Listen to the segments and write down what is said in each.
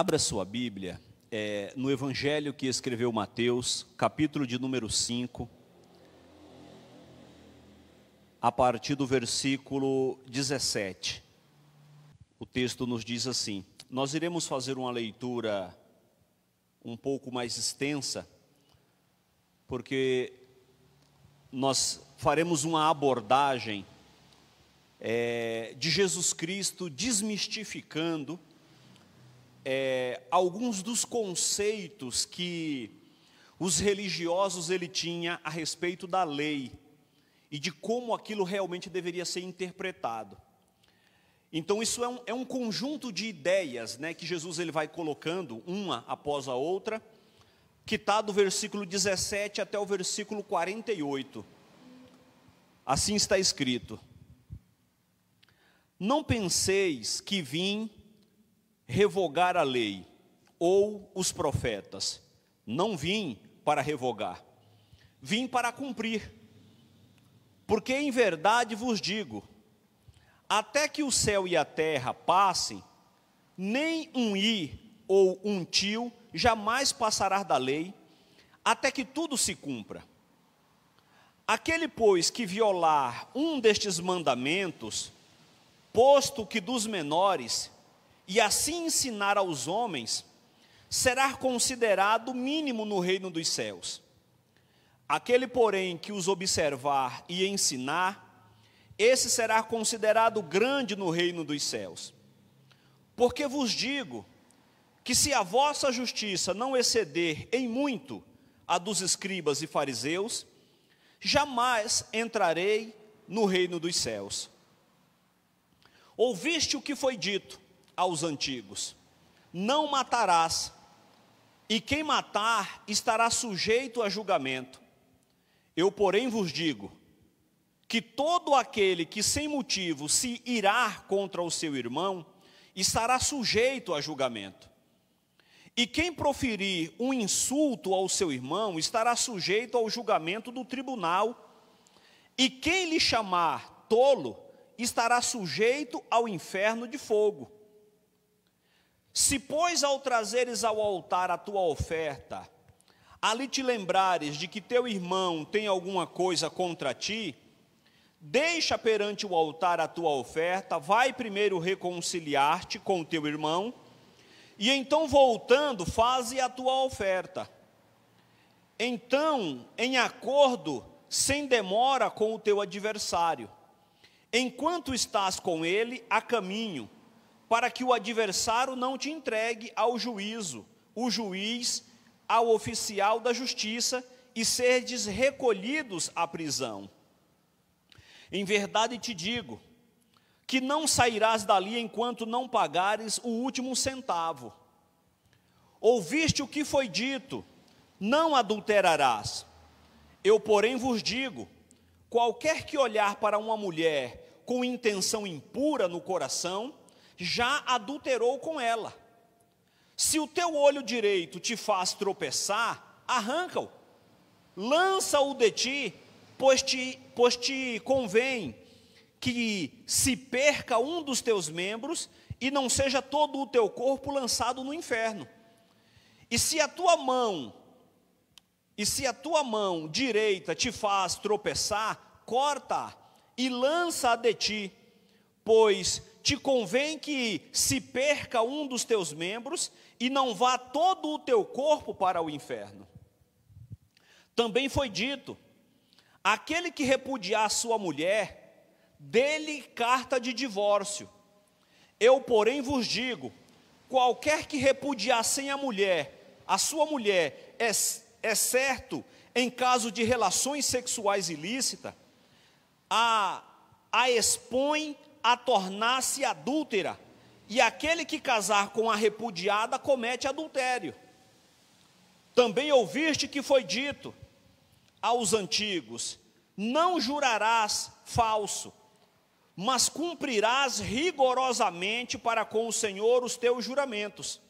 Abra sua Bíblia no Evangelho que escreveu Mateus, capítulo de número 5, a partir do versículo 17. O texto nos diz assim: nós iremos fazer uma leitura um pouco mais extensa, porque nós faremos uma abordagem de Jesus Cristo desmistificando alguns dos conceitos que os religiosos ele tinha a respeito da lei e de como aquilo realmente deveria ser interpretado. Então isso é um conjunto de ideias, que Jesus ele vai colocando uma após a outra, que está do versículo 17 até o versículo 48. Assim está escrito: não penseis que vim revogar a lei ou os profetas. Não vim para revogar, vim para cumprir. Porque em verdade vos digo, até que o céu e a terra passem, nem um i ou um tio jamais passará da lei, até que tudo se cumpra. Aquele, pois, que violar um destes mandamentos, posto que dos menores, e assim ensinar aos homens, será considerado mínimo no reino dos céus. Aquele, porém, que os observar e ensinar, esse será considerado grande no reino dos céus. Porque vos digo que se a vossa justiça não exceder em muito a dos escribas e fariseus, jamais entrarei no reino dos céus. Ouviste o que foi dito aos antigos: não matarás, e quem matar estará sujeito a julgamento. Eu, porém, vos digo que todo aquele que sem motivo se irá contra o seu irmão, estará sujeito a julgamento. E quem proferir um insulto ao seu irmão, estará sujeito ao julgamento do tribunal. E quem lhe chamar tolo, estará sujeito ao inferno de fogo. Se, pois, ao trazeres ao altar a tua oferta, ali te lembrares de que teu irmão tem alguma coisa contra ti, deixa perante o altar a tua oferta, vai primeiro reconciliar-te com o teu irmão, e então voltando, faze a tua oferta. Então, em acordo, sem demora com o teu adversário, enquanto estás com ele a caminho, para que o adversário não te entregue ao juízo, o juiz ao oficial da justiça, e serdes recolhidos à prisão. Em verdade te digo, que não sairás dali enquanto não pagares o último centavo. Ouviste o que foi dito: não adulterarás. Eu, porém, vos digo, qualquer que olhar para uma mulher com intenção impura no coração, já adulterou com ela. Se o teu olho direito te faz tropeçar, arranca-o, lança-o de ti, pois te convém que se perca um dos teus membros e não seja todo o teu corpo lançado no inferno. E se a tua mão direita te faz tropeçar, corta e lança-a de ti, pois te convém que se perca um dos teus membros e não vá todo o teu corpo para o inferno. Também foi dito: aquele que repudiar sua mulher, dê-lhe carta de divórcio. Eu, porém, vos digo, qualquer que repudiar sem a sua mulher, é certo, em caso de relações sexuais ilícitas, a expõe a tornar-se adúltera, e aquele que casar com a repudiada comete adultério. Também ouviste que foi dito aos antigos: não jurarás falso, mas cumprirás rigorosamente para com o Senhor os teus juramentos.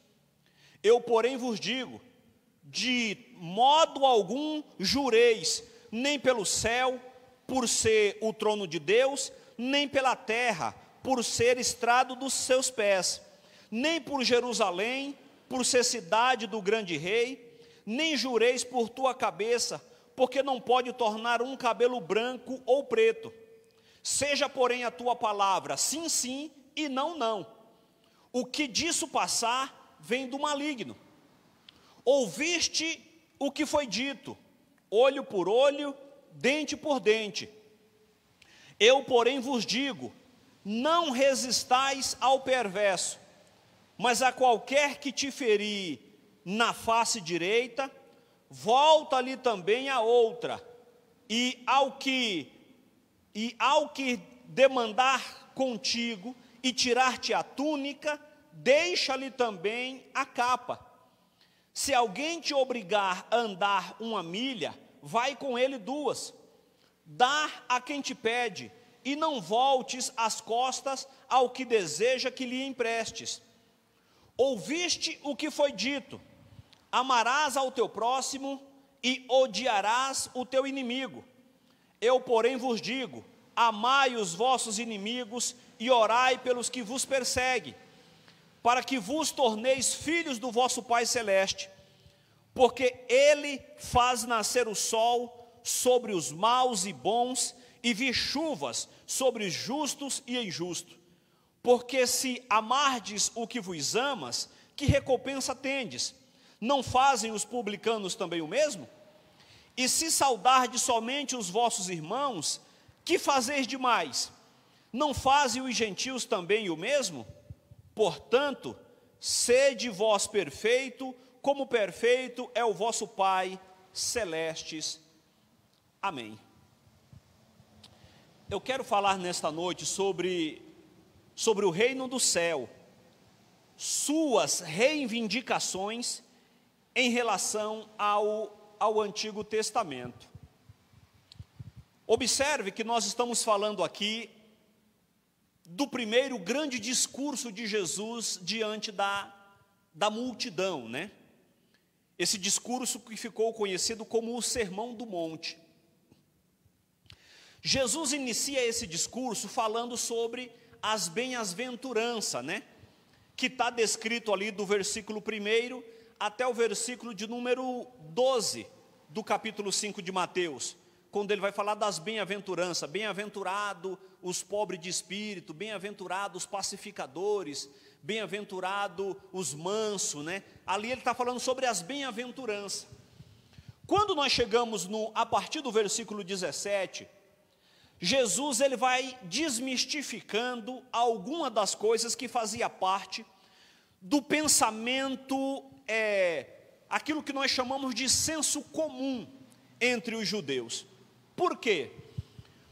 Eu, porém, vos digo, de modo algum jureis, nem pelo céu, por ser o trono de Deus, nem pela terra, por ser estrado dos seus pés, nem por Jerusalém, por ser cidade do grande rei, nem jureis por tua cabeça, porque não pode tornar um cabelo branco ou preto. Seja, porém, a tua palavra sim, sim, e não, não. O que disso passar vem do maligno. Ouviste o que foi dito, olho por olho, dente por dente. Eu, porém, vos digo, não resistais ao perverso, mas a qualquer que te ferir na face direita, volta-lhe também a outra, e ao que demandar contigo e tirar-te a túnica, deixa-lhe também a capa. Se alguém te obrigar a andar 1 milha, vai com ele 2. Dá a quem te pede, e não voltes as costas ao que deseja que lhe emprestes. Ouviste o que foi dito, amarás ao teu próximo e odiarás o teu inimigo. Eu, porém, vos digo, amai os vossos inimigos e orai pelos que vos perseguem, para que vos torneis filhos do vosso Pai Celeste, porque Ele faz nascer o sol sobre os maus e bons, e vir chuvas sobre os justos e injustos. Porque se amardes o que vos amas, que recompensa tendes? Não fazem os publicanos também o mesmo? E se saudardes somente os vossos irmãos, que fazeis demais? Não fazem os gentios também o mesmo? Portanto, sede vós perfeito, como perfeito é o vosso Pai Celestes. Amém. Eu quero falar nesta noite sobre o reino do céu, suas reivindicações em relação ao Antigo Testamento. Observe que nós estamos falando aqui do primeiro grande discurso de Jesus diante da multidão, né? Esse discurso que ficou conhecido como o Sermão do Monte. Jesus inicia esse discurso falando sobre as bem-aventuranças, né? Que está descrito ali do versículo 1 até o versículo de número 12 do capítulo 5 de Mateus, quando ele vai falar das bem-aventuranças. Bem-aventurado os pobres de espírito, bem-aventurados os pacificadores, bem-aventurado os mansos, né? Ali ele está falando sobre as bem-aventuranças. Quando nós chegamos a partir do versículo 17, Jesus ele vai desmistificando alguma das coisas que fazia parte do pensamento, aquilo que nós chamamos de senso comum entre os judeus. Por quê?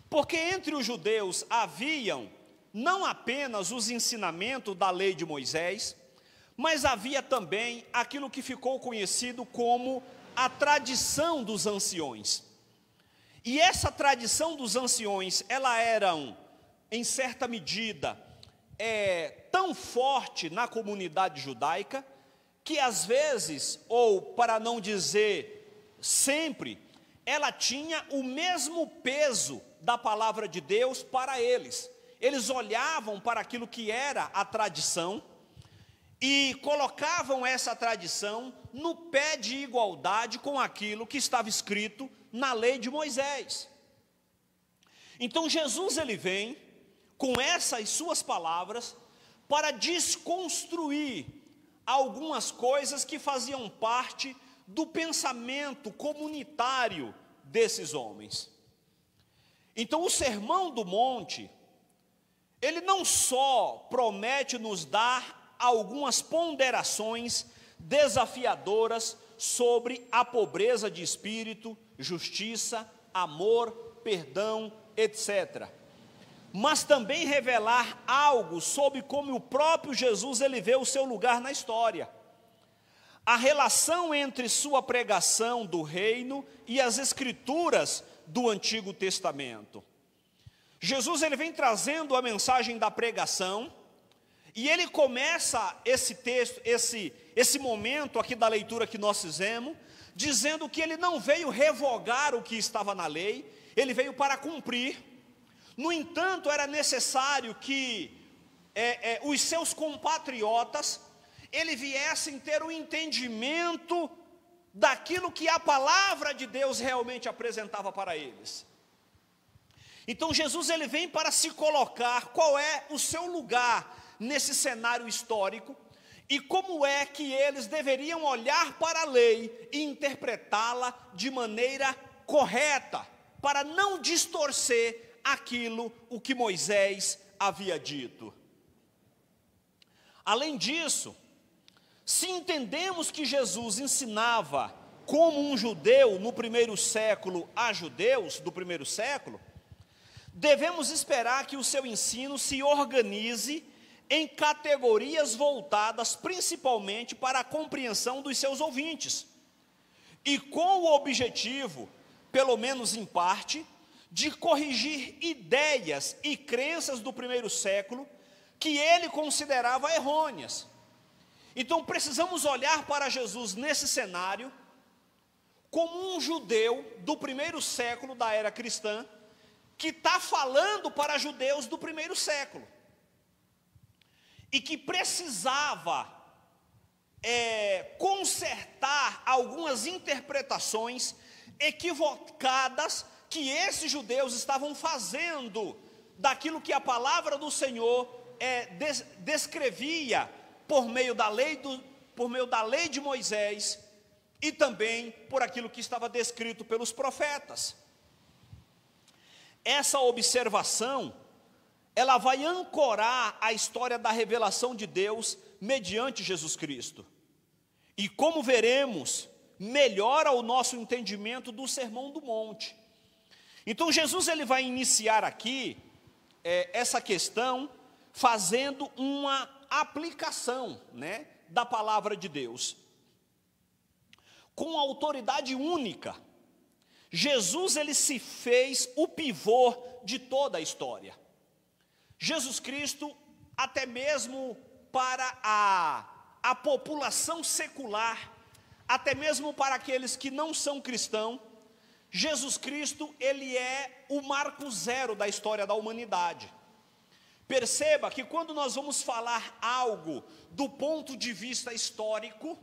Porque entre os judeus haviam não apenas os ensinamentos da lei de Moisés, mas havia também aquilo que ficou conhecido como a tradição dos anciões. E essa tradição dos anciões, ela era, em certa medida, tão forte na comunidade judaica, que às vezes, ou para não dizer sempre, ela tinha o mesmo peso da palavra de Deus para eles. Eles olhavam para aquilo que era a tradição e colocavam essa tradição no pé de igualdade com aquilo que estava escrito na lei de Moisés. Então Jesus ele vem com essas suas palavras para desconstruir algumas coisas que faziam parte do pensamento comunitário desses homens. Então o Sermão do Monte, ele não só promete nos dar algumas ponderações desafiadoras sobre a pobreza de espírito, justiça, amor, perdão, etc. Mas também revelar algo sobre como o próprio Jesus ele vê o seu lugar na história. A relação entre sua pregação do reino e as escrituras do Antigo Testamento. Jesus ele vem trazendo a mensagem da pregação, e ele começa esse texto, esse momento aqui da leitura que nós fizemos, dizendo que ele não veio revogar o que estava na lei, ele veio para cumprir. No entanto, era necessário que os seus compatriotas, eles viessem ter o entendimento daquilo que a palavra de Deus realmente apresentava para eles. Então Jesus ele vem para se colocar qual é o seu lugar nesse cenário histórico e como é que eles deveriam olhar para a lei e interpretá-la de maneira correta, para não distorcer aquilo o que Moisés havia dito. Além disso, se entendemos que Jesus ensinava como um judeu no primeiro século a judeus do primeiro século, devemos esperar que o seu ensino se organize em categorias voltadas principalmente para a compreensão dos seus ouvintes, e com o objetivo, pelo menos em parte, de corrigir ideias e crenças do primeiro século que ele considerava errôneas. Então precisamos olhar para Jesus nesse cenário como um judeu do primeiro século da era cristã, que está falando para judeus do primeiro século, e que precisava consertar algumas interpretações equivocadas que esses judeus estavam fazendo daquilo que a palavra do Senhor descrevia por meio da lei de Moisés e também por aquilo que estava descrito pelos profetas. Essa observação, ela vai ancorar a história da revelação de Deus mediante Jesus Cristo. E como veremos, melhora o nosso entendimento do Sermão do Monte. Então Jesus ele vai iniciar aqui essa questão fazendo uma aplicação, da palavra de Deus. Com autoridade única, Jesus ele se fez o pivô de toda a história. Jesus Cristo, até mesmo para a população secular, até mesmo para aqueles que não são cristãos, Jesus Cristo, ele é o marco zero da história da humanidade. Perceba que quando nós vamos falar algo do ponto de vista histórico,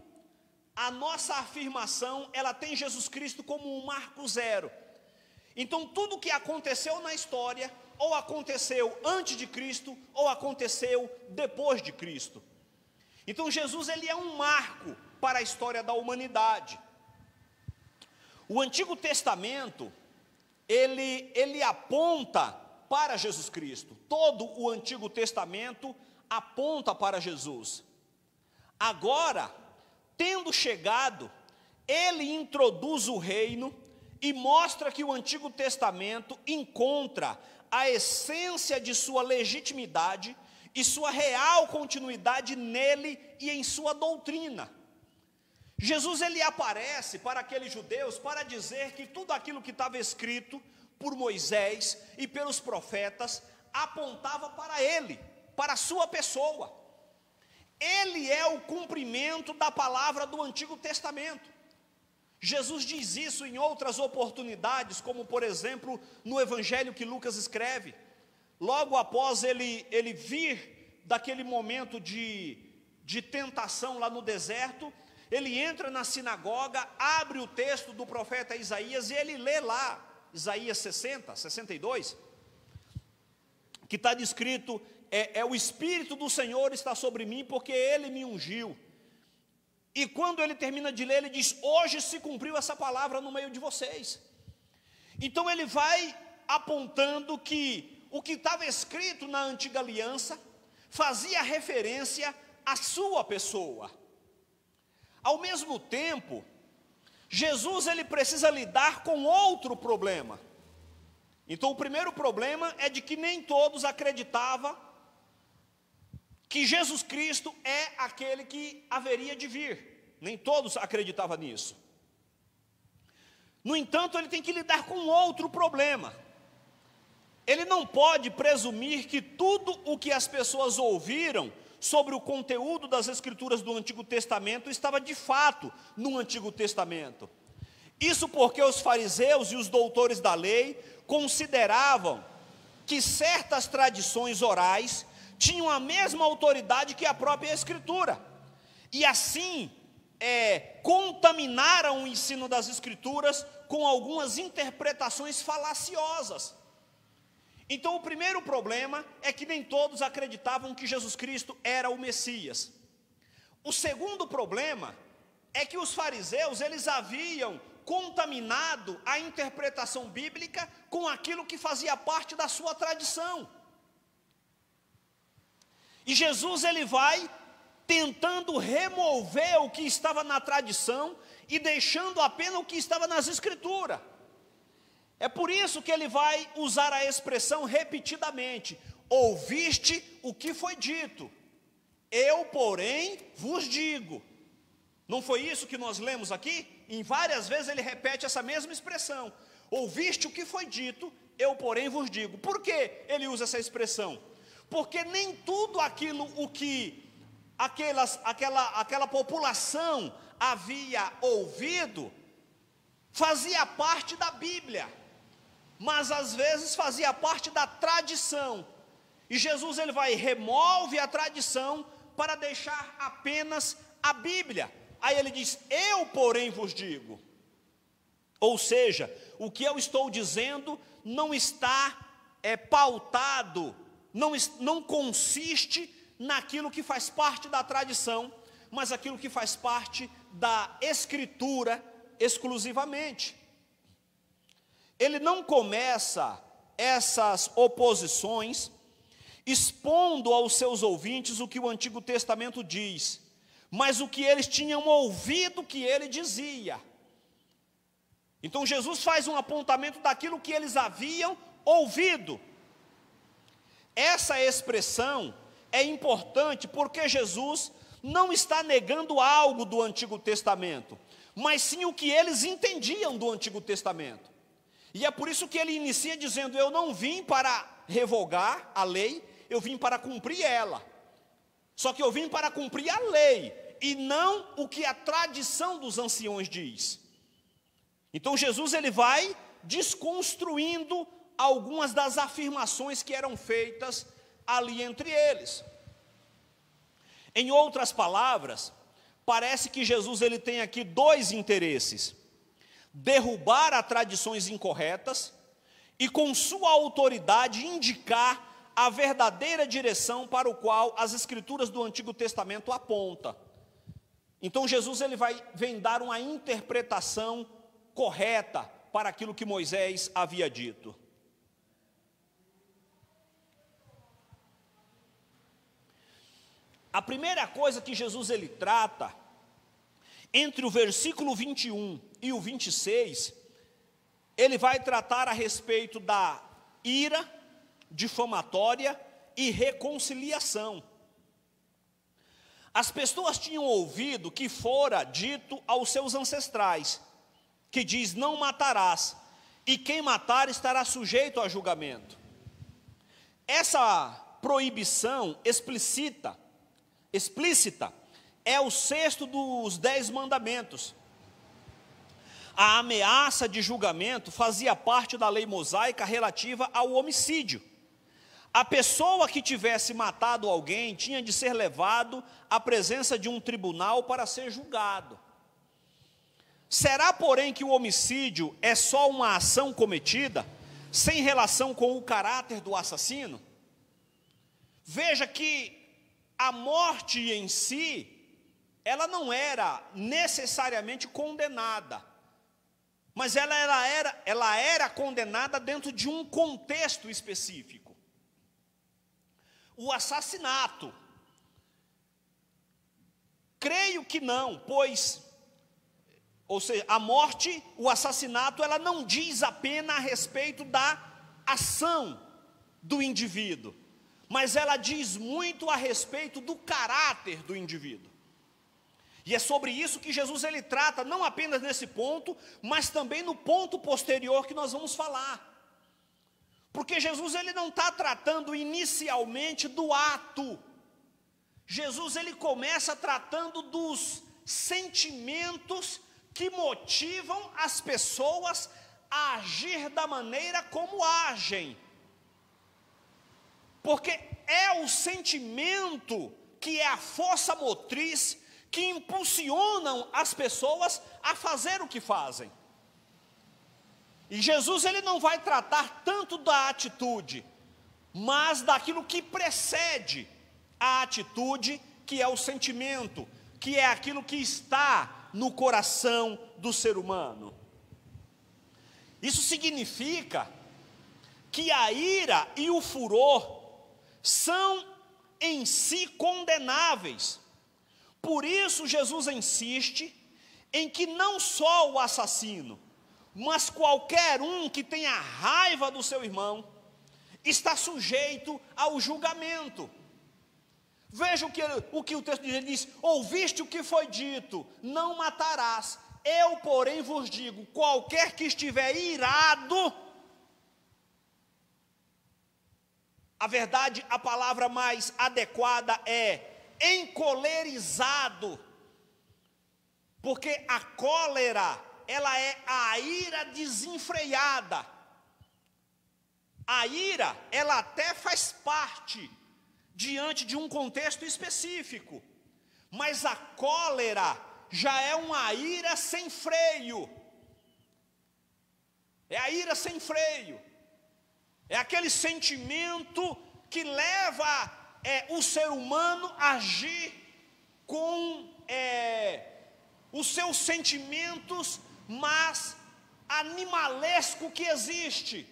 a nossa afirmação, ela tem Jesus Cristo como um marco zero. Então tudo que aconteceu na história, ou aconteceu antes de Cristo, ou aconteceu depois de Cristo. Então Jesus ele é um marco para a história da humanidade. O Antigo Testamento, ele aponta para Jesus Cristo. Todo o Antigo Testamento aponta para Jesus. Agora, tendo chegado, ele introduz o reino e mostra que o Antigo Testamento encontra a essência de sua legitimidade e sua real continuidade nele e em sua doutrina. Jesus ele aparece para aqueles judeus para dizer que tudo aquilo que estava escrito por Moisés e pelos profetas apontava para ele, para a sua pessoa. Ele é o cumprimento da palavra do Antigo Testamento. Jesus diz isso em outras oportunidades, como por exemplo no evangelho que Lucas escreve. Logo após ele vir daquele momento de tentação lá no deserto, ele entra na sinagoga, abre o texto do profeta Isaías e ele lê lá, Isaías 60, 62, que está descrito, o Espírito do Senhor está sobre mim, porque Ele me ungiu. E quando ele termina de ler, ele diz, hoje se cumpriu essa palavra no meio de vocês. Então ele vai apontando que o que estava escrito na antiga aliança fazia referência à sua pessoa. Ao mesmo tempo, Jesus ele precisa lidar com outro problema. Então o primeiro problema é de que nem todos acreditavam que Jesus Cristo é aquele que haveria de vir. Nem todos acreditavam nisso. No entanto, ele tem que lidar com outro problema. Ele não pode presumir que tudo o que as pessoas ouviram sobre o conteúdo das Escrituras do Antigo Testamento estava de fato no Antigo Testamento. Isso porque os fariseus e os doutores da lei consideravam que certas tradições orais tinham a mesma autoridade que a própria Escritura. e assim contaminaram o ensino das Escrituras com algumas interpretações falaciosas. Então o primeiro problema é que nem todos acreditavam que Jesus Cristo era o Messias. O segundo problema é que os fariseus, eles haviam contaminado a interpretação bíblica com aquilo que fazia parte da sua tradição. E Jesus, ele vai tentando remover o que estava na tradição e deixando apenas o que estava nas Escrituras. É por isso que ele vai usar a expressão repetidamente: ouviste o que foi dito, eu, porém, vos digo. Não foi isso que nós lemos aqui? Em várias vezes ele repete essa mesma expressão: ouviste o que foi dito, eu, porém, vos digo. Por que ele usa essa expressão? Porque nem tudo aquilo o que aquela população havia ouvido fazia parte da Bíblia, mas às vezes fazia parte da tradição. E Jesus, ele remove a tradição para deixar apenas a Bíblia. Aí ele diz: eu, porém, vos digo. Ou seja, o que eu estou dizendo não está pautado, não consiste naquilo que faz parte da tradição, mas aquilo que faz parte da Escritura exclusivamente. Ele não começa essas oposições expondo aos seus ouvintes o que o Antigo Testamento diz, mas o que eles tinham ouvido que ele dizia. Então Jesus faz um apontamento daquilo que eles haviam ouvido. Essa expressão é importante porque Jesus não está negando algo do Antigo Testamento, mas sim o que eles entendiam do Antigo Testamento. E é por isso que ele inicia dizendo: eu não vim para revogar a lei, eu vim para cumprir ela. Só que eu vim para cumprir a lei, e não o que a tradição dos anciões diz. Então Jesus, ele vai desconstruindo algumas das afirmações que eram feitas ali entre eles. Em outras palavras, parece que Jesus, ele tem aqui dois interesses: derrubar as tradições incorretas e, com sua autoridade, indicar a verdadeira direção para o qual as Escrituras do Antigo Testamento apontam. Então Jesus, ele vem dar uma interpretação correta para aquilo que Moisés havia dito. A primeira coisa que Jesus, ele trata, entre o versículo 21 e o 26, ele vai tratar a respeito da ira difamatória e reconciliação. As pessoas tinham ouvido que fora dito aos seus ancestrais, que diz: não matarás, e quem matar estará sujeito a julgamento. Essa proibição explícita é o sexto dos 10 mandamentos. A ameaça de julgamento fazia parte da lei mosaica relativa ao homicídio. A pessoa que tivesse matado alguém tinha de ser levado à presença de um tribunal para ser julgado. Será, porém, que o homicídio é só uma ação cometida, sem relação com o caráter do assassino? Veja que a morte em si, ela não era necessariamente condenada, mas ela era condenada dentro de um contexto específico. O assassinato, creio que não, pois, ou seja, a morte, o assassinato, ela não diz apenas a respeito da ação do indivíduo, mas ela diz muito a respeito do caráter do indivíduo. E é sobre isso que Jesus, ele trata, não apenas nesse ponto, mas também no ponto posterior que nós vamos falar. Porque Jesus, ele não está tratando inicialmente do ato. Jesus, ele começa tratando dos sentimentos que motivam as pessoas a agir da maneira como agem. Porque é o sentimento que é a força motriz que impulsionam as pessoas a fazer o que fazem. E Jesus, ele não vai tratar tanto da atitude, mas daquilo que precede a atitude, que é o sentimento, que é aquilo que está no coração do ser humano. Isso significa que a ira e o furor são em si condenáveis. Por isso Jesus insiste em que não só o assassino, mas qualquer um que tenha raiva do seu irmão, está sujeito ao julgamento. Veja o que o texto diz: ouviste o que foi dito, não matarás. Eu, porém, vos digo, qualquer que estiver irado, a verdade, a palavra mais adequada é encolerizado, porque a cólera, ela é a ira desenfreada. A ira, ela até faz parte diante de um contexto específico, mas a cólera já é uma ira sem freio. É a ira sem freio. É aquele sentimento que leva o ser humano a agir com os seus sentimentos mais animalesco que existe.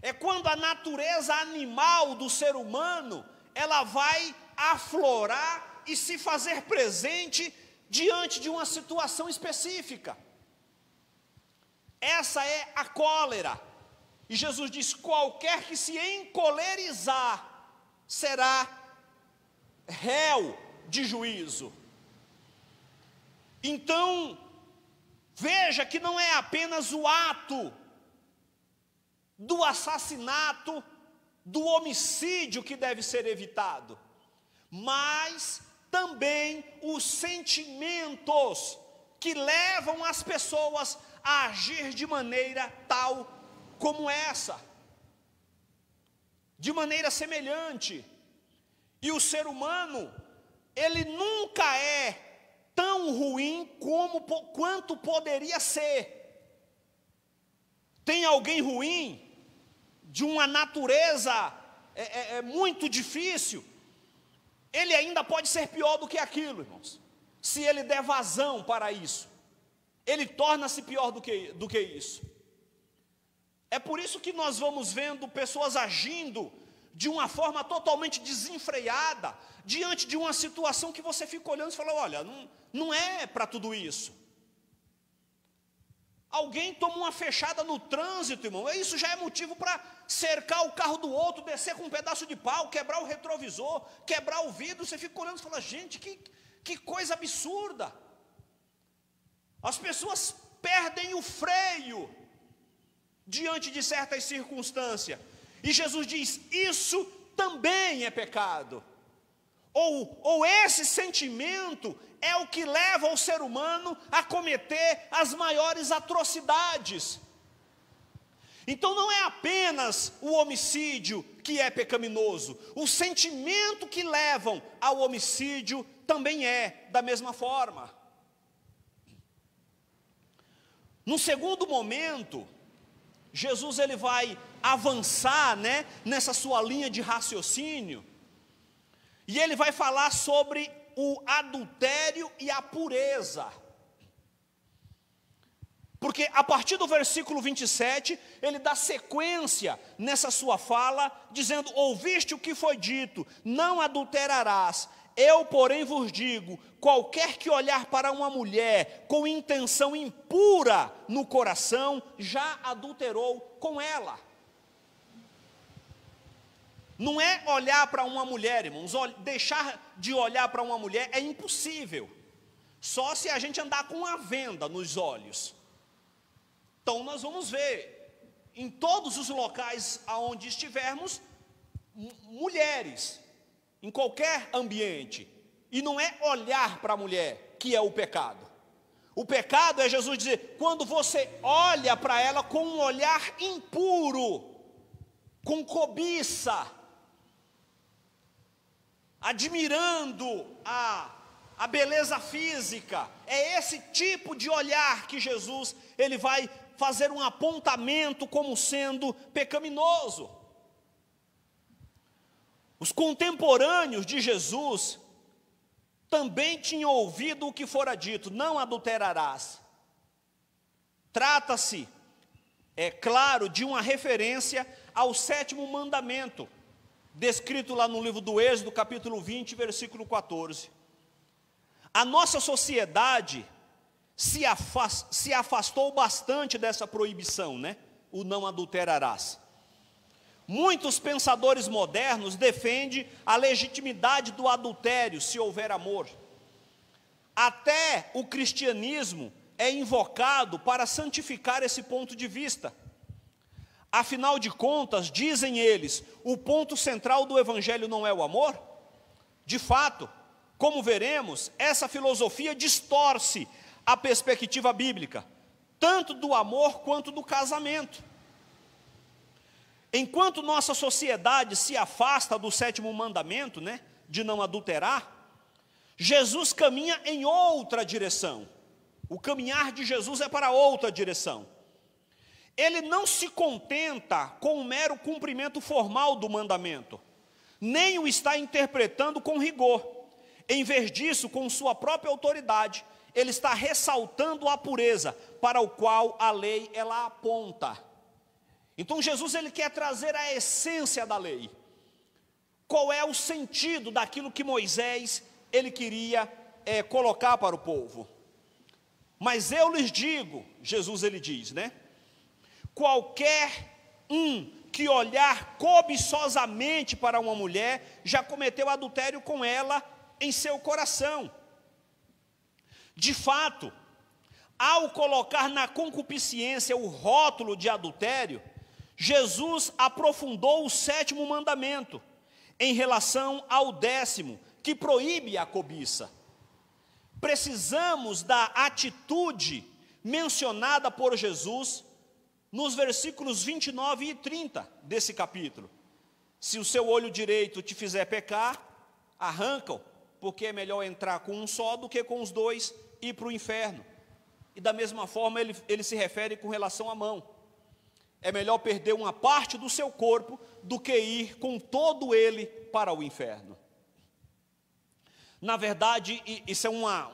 É quando a natureza animal do ser humano, ela vai aflorar e se fazer presente diante de uma situação específica. Essa é a cólera. E Jesus diz: qualquer que se encolerizar será réu de juízo. Então, veja que não é apenas o ato do assassinato, do homicídio que deve ser evitado, mas também os sentimentos que levam as pessoas a agir de maneira tal como essa, de maneira semelhante. E o ser humano, ele nunca é tão ruim quanto poderia ser. Tem alguém ruim, de uma natureza muito difícil, ele ainda pode ser pior do que aquilo, irmãos. Se ele der vazão para isso, ele torna-se pior do que isso. É por isso que nós vamos vendo pessoas agindo de uma forma totalmente desenfreada, diante de uma situação que você fica olhando e fala: olha, não é para tudo isso. Alguém toma uma fechada no trânsito, irmão, isso já é motivo para cercar o carro do outro, descer com um pedaço de pau, quebrar o retrovisor, quebrar o vidro. Você fica olhando e fala: gente, que coisa absurda. As pessoas perdem o freio diante de certas circunstâncias. E Jesus diz: isso também é pecado. Ou esse sentimento é o que leva o ser humano a cometer as maiores atrocidades. Então não é apenas o homicídio que é pecaminoso, o sentimento que levam ao homicídio também é da mesma forma. No segundo momento, Jesus ele vai avançar, nessa sua linha de raciocínio, e ele vai falar sobre o adultério e a pureza. Porque a partir do versículo 27, ele dá sequência nessa sua fala, dizendo: ouviste o que foi dito, não adulterarás. Eu, porém, vos digo, qualquer que olhar para uma mulher com intenção impura no coração, já adulterou com ela. Não é olhar para uma mulher, irmãos, deixar de olhar para uma mulher é impossível. Só se a gente andar com uma venda nos olhos. Então nós vamos ver, em todos os locais aonde estivermos, mulheres, em qualquer ambiente. E não é olhar para a mulher que é o pecado. O pecado é Jesus dizer, quando você olha para ela com um olhar impuro, com cobiça, admirando a a beleza física. É esse tipo de olhar que Jesus ele vai fazer um apontamento como sendo pecaminoso. Os contemporâneos de Jesus também tinham ouvido o que fora dito: não adulterarás. Trata-se, é claro, de uma referência ao 7º mandamento, descrito lá no livro do Êxodo, capítulo 20, versículo 14. A nossa sociedade se afastou bastante dessa proibição, né? O não adulterarás. Muitos pensadores modernos defendem a legitimidade do adultério se houver amor. Até o cristianismo é invocado para santificar esse ponto de vista. Afinal de contas, dizem eles, o ponto central do evangelho não é o amor? De fato, como veremos, essa filosofia distorce a perspectiva bíblica, tanto do amor quanto do casamento. Enquanto nossa sociedade se afasta do 7º mandamento, né, de não adulterar, Jesus caminha em outra direção. O caminhar de Jesus é para outra direção. Ele não se contenta com o mero cumprimento formal do mandamento, nem o está interpretando com rigor. Em vez disso, com sua própria autoridade, ele está ressaltando a pureza para o qual a lei ela aponta. Então Jesus ele quer trazer a essência da lei. Qual é o sentido daquilo que Moisés ele queria colocar para o povo? Mas eu lhes digo, Jesus ele diz, né? Qualquer um que olhar cobiçosamente para uma mulher já cometeu adultério com ela em seu coração. De fato, ao colocar na concupiscência o rótulo de adultério, Jesus aprofundou o 7º mandamento em relação ao 10º, que proíbe a cobiça. Precisamos da atitude mencionada por Jesus nos versículos 29 e 30 desse capítulo. Se o seu olho direito te fizer pecar, arranca-o, porque é melhor entrar com um só do que com os dois e ir para o inferno. E da mesma forma ele se refere com relação à mão. É melhor perder uma parte do seu corpo do que ir com todo ele para o inferno. Na verdade, isso é uma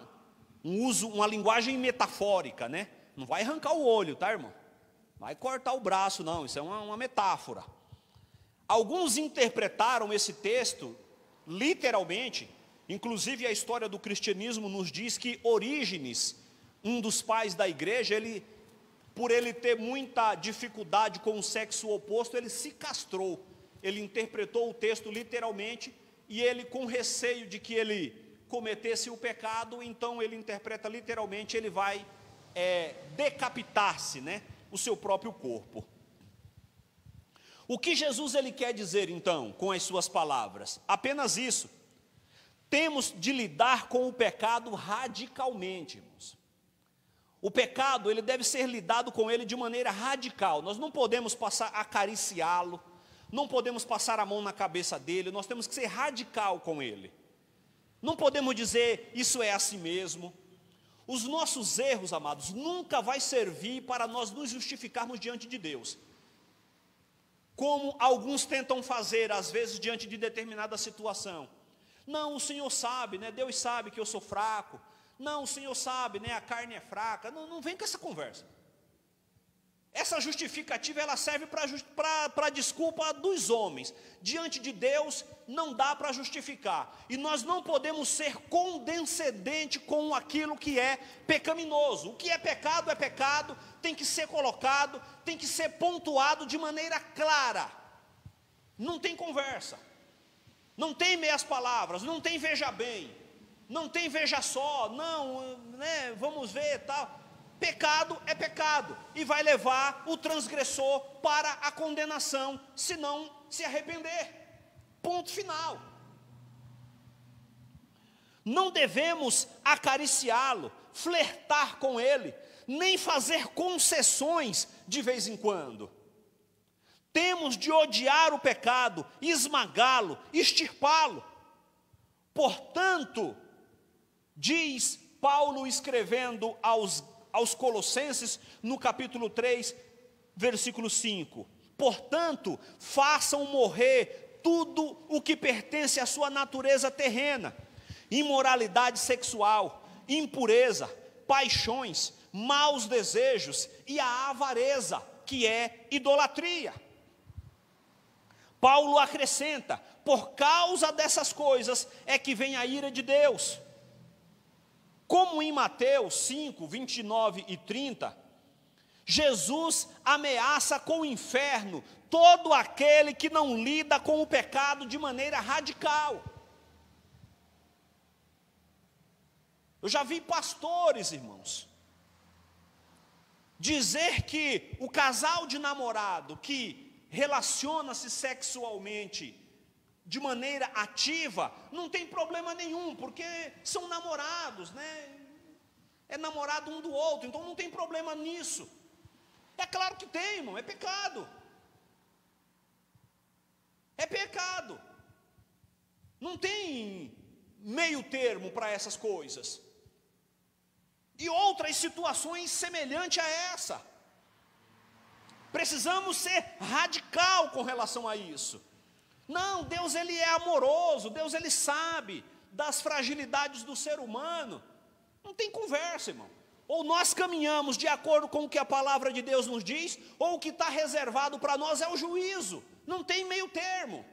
linguagem metafórica, né? Não vai arrancar o olho, tá, irmão? Vai cortar o braço, não. Isso é uma metáfora. Alguns interpretaram esse texto literalmente. Inclusive a história do cristianismo nos diz que Orígenes, um dos pais da igreja, por ele ter muita dificuldade com o sexo oposto, ele se castrou. Ele interpretou o texto literalmente e ele, com receio de que ele cometesse o pecado, então ele interpreta literalmente, ele vai decapitar-se, né, o seu próprio corpo. O que Jesus ele quer dizer então com as suas palavras? Apenas isso. Temos de lidar com o pecado radicalmente, irmãos. O pecado, ele deve ser lidado com ele de maneira radical. Nós não podemos passar a acariciá-lo, não podemos passar a mão na cabeça dele, nós temos que ser radical com ele. Não podemos dizer, isso é assim mesmo. Os nossos erros, amados, nunca vai servir para nós nos justificarmos diante de Deus. Como alguns tentam fazer, às vezes, diante de determinada situação. Não, o Senhor sabe, né? Deus sabe que eu sou fraco. Não, o Senhor sabe, né? A carne é fraca. Não vem com essa conversa. Essa justificativa, ela serve para desculpa dos homens. Diante de Deus, não dá para justificar. E nós não podemos ser condescendente com aquilo que é pecaminoso. O que é pecado, tem que ser colocado, tem que ser pontuado de maneira clara. Não tem conversa. Não tem meias palavras, não tem veja bem, não tem veja só, não, né, vamos ver tal. Pecado é pecado e vai levar o transgressor para a condenação, se não se arrepender. Ponto final. Não devemos acariciá-lo, flertar com ele, nem fazer concessões de vez em quando. Temos de odiar o pecado, esmagá-lo, extirpá-lo. Portanto, Diz Paulo escrevendo aos Colossenses, no capítulo 3, versículo 5: portanto, façam morrer tudo o que pertence à sua natureza terrena: imoralidade sexual, impureza, paixões, maus desejos e a avareza, que é idolatria. Paulo acrescenta: por causa dessas coisas é que vem a ira de Deus. Como em Mateus 5, 29 e 30, Jesus ameaça com o inferno todo aquele que não lida com o pecado de maneira radical. Eu já vi pastores, irmãos, dizer que o casal de namorado que relaciona-se sexualmente de maneira ativa, não tem problema nenhum, porque são namorados, né? É namorado um do outro, então não tem problema nisso. É claro que tem, irmão, é pecado. É pecado. Não tem meio termo para essas coisas. E outras situações semelhantes a essa. Precisamos ser radical com relação a isso. Não, Deus ele é amoroso, Deus ele sabe das fragilidades do ser humano. Não tem conversa, irmão. Ou nós caminhamos de acordo com o que a palavra de Deus nos diz, ou o que está reservado para nós é o juízo. Não tem meio termo.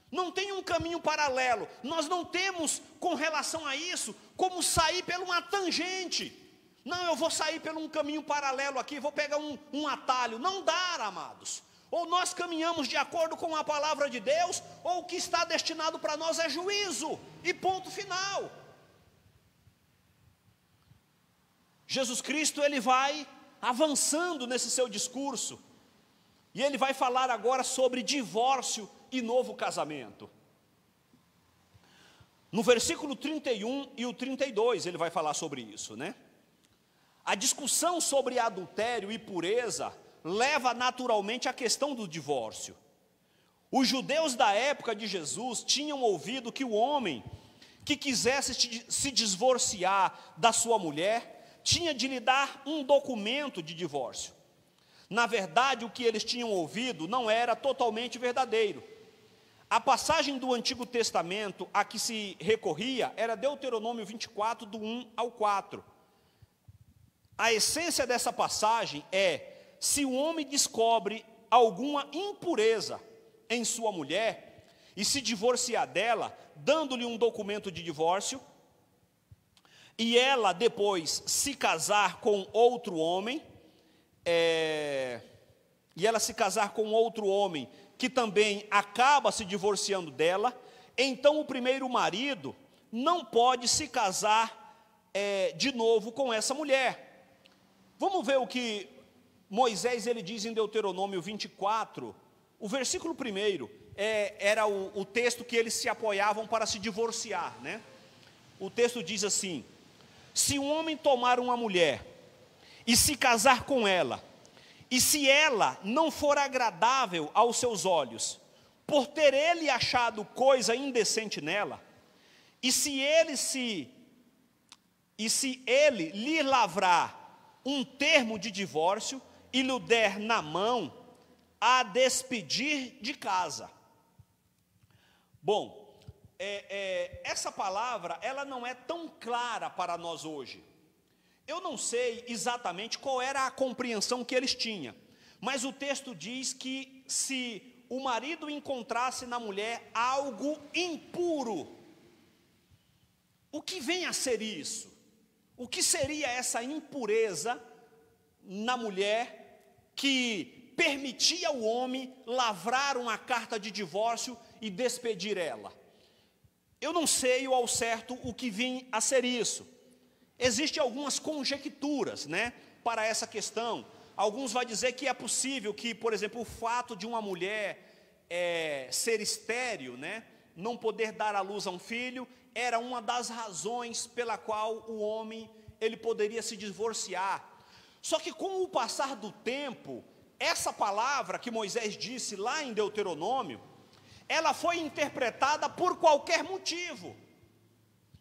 Não tem um caminho paralelo. Nós não temos, com relação a isso, como sair por uma tangente. Não, eu vou sair por um caminho paralelo aqui, vou pegar um atalho. Não dá, amados. Ou nós caminhamos de acordo com a palavra de Deus, ou o que está destinado para nós é juízo, e ponto final. Jesus Cristo, ele vai avançando nesse seu discurso, e ele vai falar agora sobre divórcio e novo casamento. No versículo 31 e o 32, ele vai falar sobre isso, né? A discussão sobre adultério e pureza leva naturalmente à questão do divórcio. Os judeus da época de Jesus tinham ouvido que o homem que quisesse se divorciar da sua mulher tinha de lhe dar um documento de divórcio. Na verdade, o que eles tinham ouvido não era totalmente verdadeiro. A passagem do Antigo Testamento a que se recorria era Deuteronômio 24, do 1 ao 4. A essência dessa passagem é: se o homem descobre alguma impureza em sua mulher e se divorciar dela, dando-lhe um documento de divórcio, e ela depois se casar com outro homem, que também acaba se divorciando dela, então o primeiro marido não pode se casar de novo com essa mulher. Vamos ver o que Moisés ele diz em Deuteronômio 24, o versículo 1, era o texto que eles se apoiavam para se divorciar, né? O texto diz assim: se um homem tomar uma mulher e se casar com ela, e se ela não for agradável aos seus olhos, por ter ele achado coisa indecente nela, e se ele lhe lavrar um termo de divórcio e lhe der na mão, a despedir de casa. Bom, essa palavra, ela não é tão clara para nós hoje. Eu não sei exatamente qual era a compreensão que eles tinham, mas o texto diz que se o marido encontrasse na mulher algo impuro, o que vem a ser isso? O que seria essa impureza na mulher que permitia ao homem lavrar uma carta de divórcio e despedir ela? Eu não sei ao certo o que vem a ser isso. Existem algumas conjecturas, né, para essa questão. Alguns vão dizer que é possível que, por exemplo, o fato de uma mulher ser estéril, né, não poder dar à luz a um filho, era uma das razões pela qual o homem ele poderia se divorciar. Só que com o passar do tempo, essa palavra que Moisés disse lá em Deuteronômio, ela foi interpretada por qualquer motivo.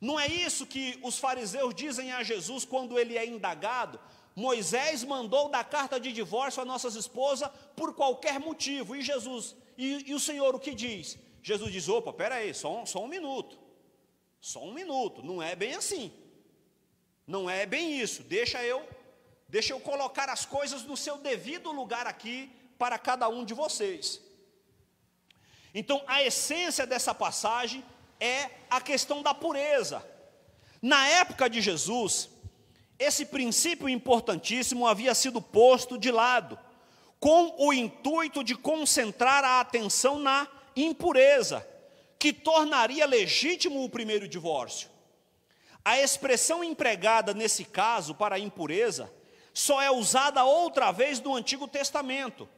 Não é isso que os fariseus dizem a Jesus quando ele é indagado? Moisés mandou dar carta de divórcio a nossas esposas por qualquer motivo. E Jesus, e o Senhor o que diz? Jesus diz, opa, peraí, só um minuto. Só um minuto, não é bem assim. Não é bem isso. Deixa eu colocar as coisas no seu devido lugar aqui para cada um de vocês. Então, a essência dessa passagem é a questão da pureza. Na época de Jesus, esse princípio importantíssimo havia sido posto de lado, com o intuito de concentrar a atenção na impureza, que tornaria legítimo o primeiro divórcio. A expressão empregada nesse caso para a impureza só é usada outra vez no Antigo Testamento,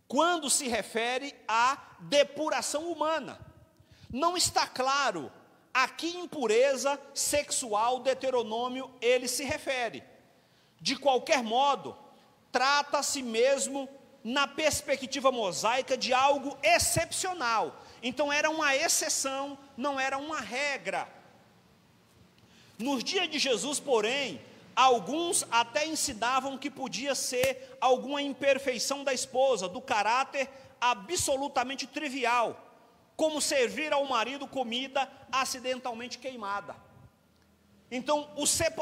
quando se refere à depuração humana. Não está claro a que impureza sexual Deuteronômio ele se refere. De qualquer modo, trata-se mesmo, na perspectiva mosaica, de algo excepcional. Então era uma exceção, não era uma regra. Nos dias de Jesus, porém, alguns até ensinavam que podia ser alguma imperfeição da esposa, do caráter absolutamente trivial, como servir ao marido comida acidentalmente queimada. Então,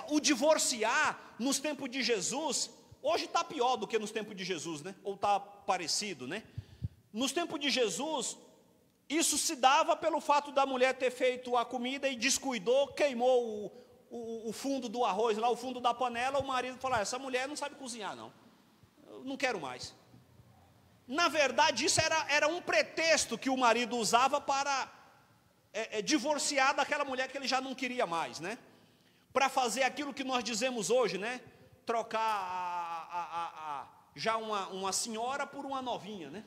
o divorciar nos tempos de Jesus, hoje está pior do que nos tempos de Jesus, né? Ou está parecido, né? Nos tempos de Jesus, isso se dava pelo fato da mulher ter feito a comida e descuidou, queimou o fundo do arroz, lá o fundo da panela, o marido falou, essa mulher não sabe cozinhar não, eu não quero mais. Na verdade, isso era um pretexto que o marido usava para divorciar daquela mulher que ele já não queria mais, né? Para fazer aquilo que nós dizemos hoje, né? Trocar já uma senhora por uma novinha, né?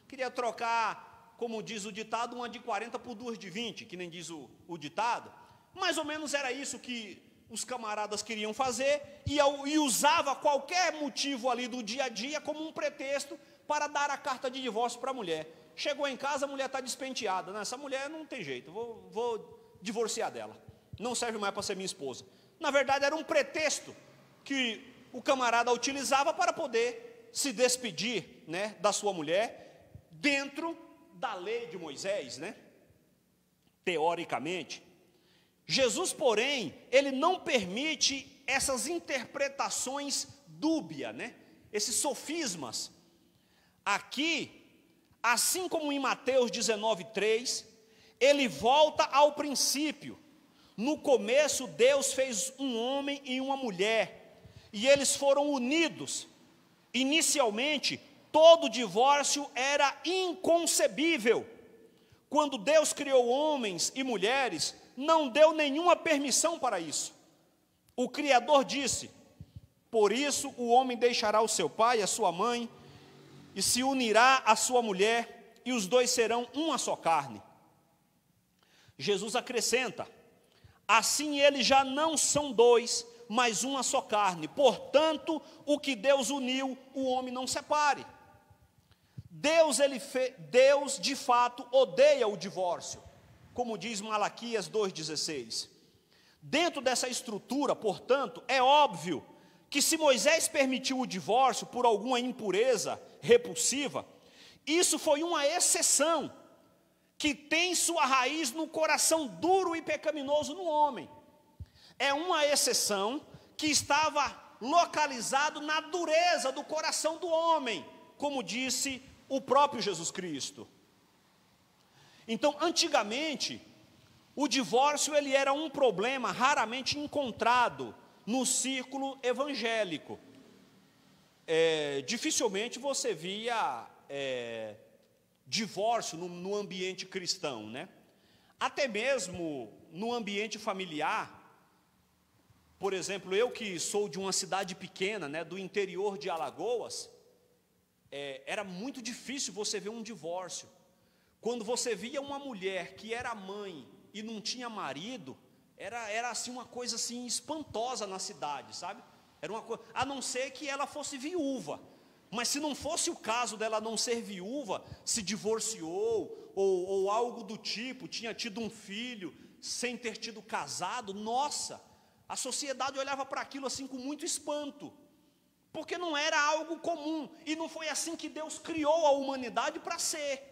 Queria trocar, como diz o ditado, uma de 40 por duas de 20, que nem diz o ditado. Mais ou menos era isso que os camaradas queriam fazer, e usava qualquer motivo ali do dia a dia como um pretexto para dar a carta de divórcio para a mulher. Chegou em casa, a mulher está despenteada, né? Essa mulher não tem jeito, vou divorciar dela, não serve mais para ser minha esposa. Na verdade era um pretexto que o camarada utilizava para poder se despedir, né, da sua mulher, dentro da lei de Moisés, né? Teoricamente. Jesus, porém, ele não permite essas interpretações dúbias, né? Esses sofismas. Aqui, assim como em Mateus 19:3, ele volta ao princípio. No começo, Deus fez um homem e uma mulher, e eles foram unidos. Inicialmente, todo divórcio era inconcebível. Quando Deus criou homens e mulheres, não deu nenhuma permissão para isso. O Criador disse, por isso o homem deixará o seu pai e a sua mãe, e se unirá à sua mulher, e os dois serão uma só carne. Jesus acrescenta, assim eles já não são dois, mas uma só carne. Portanto, o que Deus uniu, o homem não separe. Deus de fato odeia o divórcio, como diz Malaquias 2,16. Dentro dessa estrutura, portanto, é óbvio que se Moisés permitiu o divórcio por alguma impureza repulsiva, isso foi uma exceção, que tem sua raiz no coração duro e pecaminoso no homem. É uma exceção que estava localizado na dureza do coração do homem, como disse o próprio Jesus Cristo. Então, antigamente, o divórcio ele era um problema raramente encontrado no círculo evangélico. Dificilmente você via divórcio no ambiente cristão, né? Até mesmo no ambiente familiar. Por exemplo, eu que sou de uma cidade pequena, né, do interior de Alagoas, era muito difícil você ver um divórcio. Quando você via uma mulher que era mãe e não tinha marido, era assim uma coisa assim espantosa na cidade, sabe? Era uma coisa, a não ser que ela fosse viúva. Mas se não fosse o caso dela não ser viúva, se divorciou ou algo do tipo, tinha tido um filho, sem ter tido casado, nossa, a sociedade olhava para aquilo assim com muito espanto, porque não era algo comum, e não foi assim que Deus criou a humanidade para ser.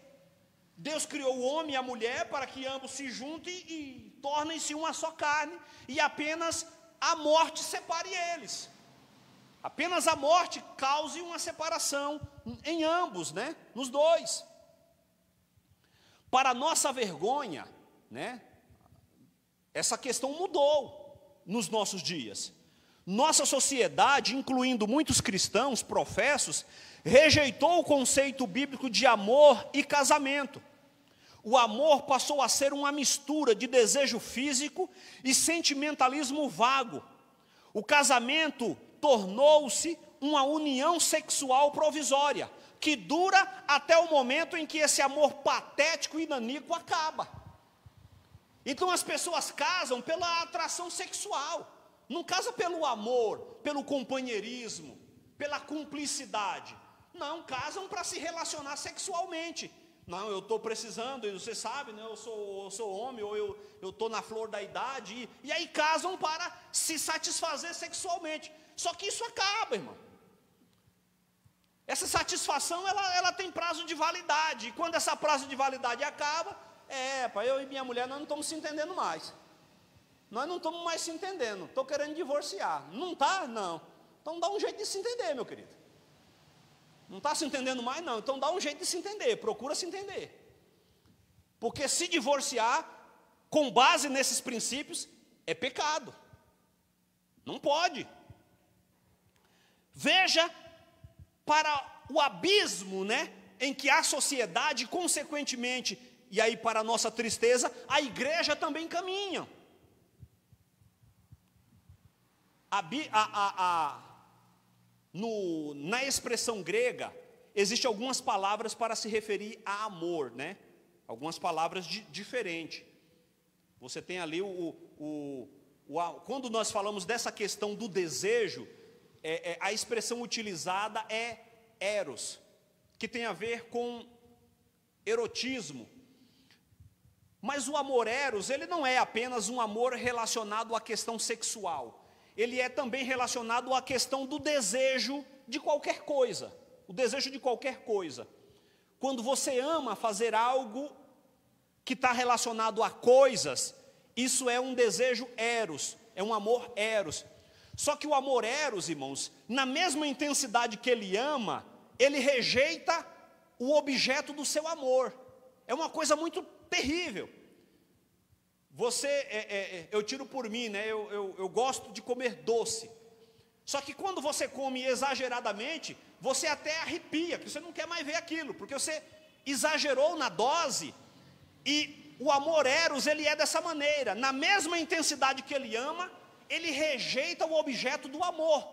Deus criou o homem e a mulher para que ambos se juntem e tornem-se uma só carne, e apenas a morte separe eles. Apenas a morte cause uma separação em ambos, né? Nos dois. Para nossa vergonha, né? Essa questão mudou nos nossos dias. Nossa sociedade, incluindo muitos cristãos professos, rejeitou o conceito bíblico de amor e casamento. O amor passou a ser uma mistura de desejo físico e sentimentalismo vago. O casamento tornou-se uma união sexual provisória, que dura até o momento em que esse amor patético e naníquo acaba. Então as pessoas casam pela atração sexual, não casam pelo amor, pelo companheirismo, pela cumplicidade. Não, casam para se relacionar sexualmente. Não, eu estou precisando, e você sabe, né, eu sou homem, ou eu estou na flor da idade, e aí casam para se satisfazer sexualmente. Só que isso acaba, irmão. Essa satisfação, ela tem prazo de validade, e quando essa prazo de validade acaba, eu e minha mulher, nós não estamos se entendendo mais. Nós não estamos mais se entendendo, estou querendo divorciar. Não está? Não. Então dá um jeito de se entender, meu querido. Não está se entendendo mais? Não. Então dá um jeito de se entender, procura se entender. Porque se divorciar, com base nesses princípios, é pecado. Não pode. Veja para o abismo, né, em que a sociedade, consequentemente, e aí para a nossa tristeza, a igreja também caminha. Na expressão grega, existem algumas palavras para se referir a amor, né? Algumas palavras diferentes. Você tem ali quando nós falamos dessa questão do desejo, a expressão utilizada é eros, que tem a ver com erotismo. Mas o amor eros, ele não é apenas um amor relacionado à questão sexual. Ele é também relacionado à questão do desejo de qualquer coisa. O desejo de qualquer coisa. Quando você ama fazer algo que está relacionado a coisas, isso é um desejo eros, é um amor eros. Só que o amor eros, irmãos, na mesma intensidade que ele ama, ele rejeita o objeto do seu amor. É uma coisa muito terrível. Eu tiro por mim, né? Eu gosto de comer doce. Só que quando você come exageradamente, você até arrepia, porque você não quer mais ver aquilo, porque você exagerou na dose. E o amor eros, ele é dessa maneira. Na mesma intensidade que ele ama, ele rejeita o objeto do amor.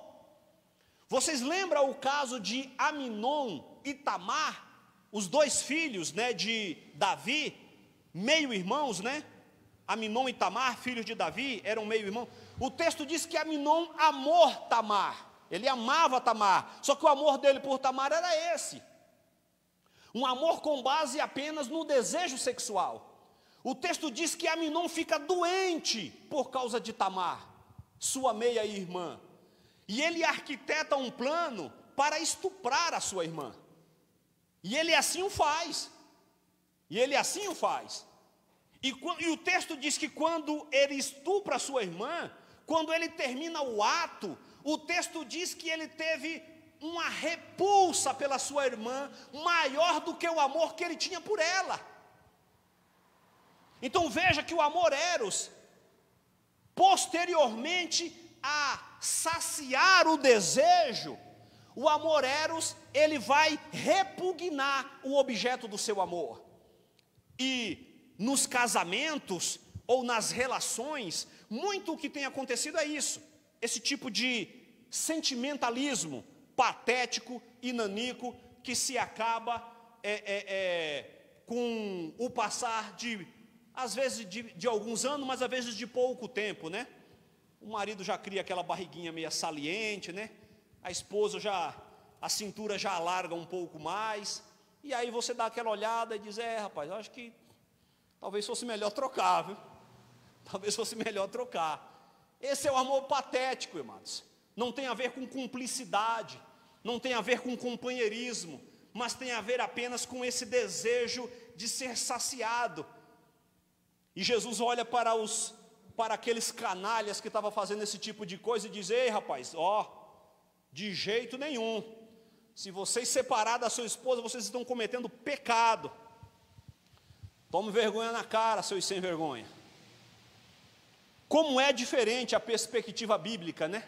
Vocês lembram o caso de Aminon e Tamar, os dois filhos, né, de Davi, meio-irmãos, né? Aminon e Tamar, filhos de Davi, eram meio-irmãos. O texto diz que Aminon amou Tamar. Ele amava Tamar. Só que o amor dele por Tamar era esse. Um amor com base apenas no desejo sexual. O texto diz que Aminon fica doente por causa de Tamar, sua meia-irmã. E ele arquiteta um plano para estuprar a sua irmã. E ele assim o faz. E o texto diz que quando ele estupra a sua irmã, quando ele termina o ato, o texto diz que ele teve uma repulsa pela sua irmã, maior do que o amor que ele tinha por ela. Então veja que o amor eros, posteriormente a saciar o desejo, o amor eros, ele vai repugnar o objeto do seu amor. E nos casamentos ou nas relações, muito o que tem acontecido é isso. Esse tipo de sentimentalismo patético e naníquo que se acaba com o passar às vezes de alguns anos, mas às vezes de pouco tempo, né? O marido já cria aquela barriguinha meio saliente, né? A esposa a cintura já alarga um pouco mais, e aí você dá aquela olhada e diz, rapaz, eu acho que talvez fosse melhor trocar, viu? talvez fosse melhor trocar. Esse é o amor patético, irmãos. Não tem a ver com cumplicidade, não tem a ver com companheirismo, mas tem a ver apenas com esse desejo de ser saciado. E Jesus olha para aqueles canalhas que estavam fazendo esse tipo de coisa e diz: ei, rapaz, de jeito nenhum. Se vocês separar da sua esposa, vocês estão cometendo pecado. Tome vergonha na cara, seus sem vergonha. Como é diferente a perspectiva bíblica, né?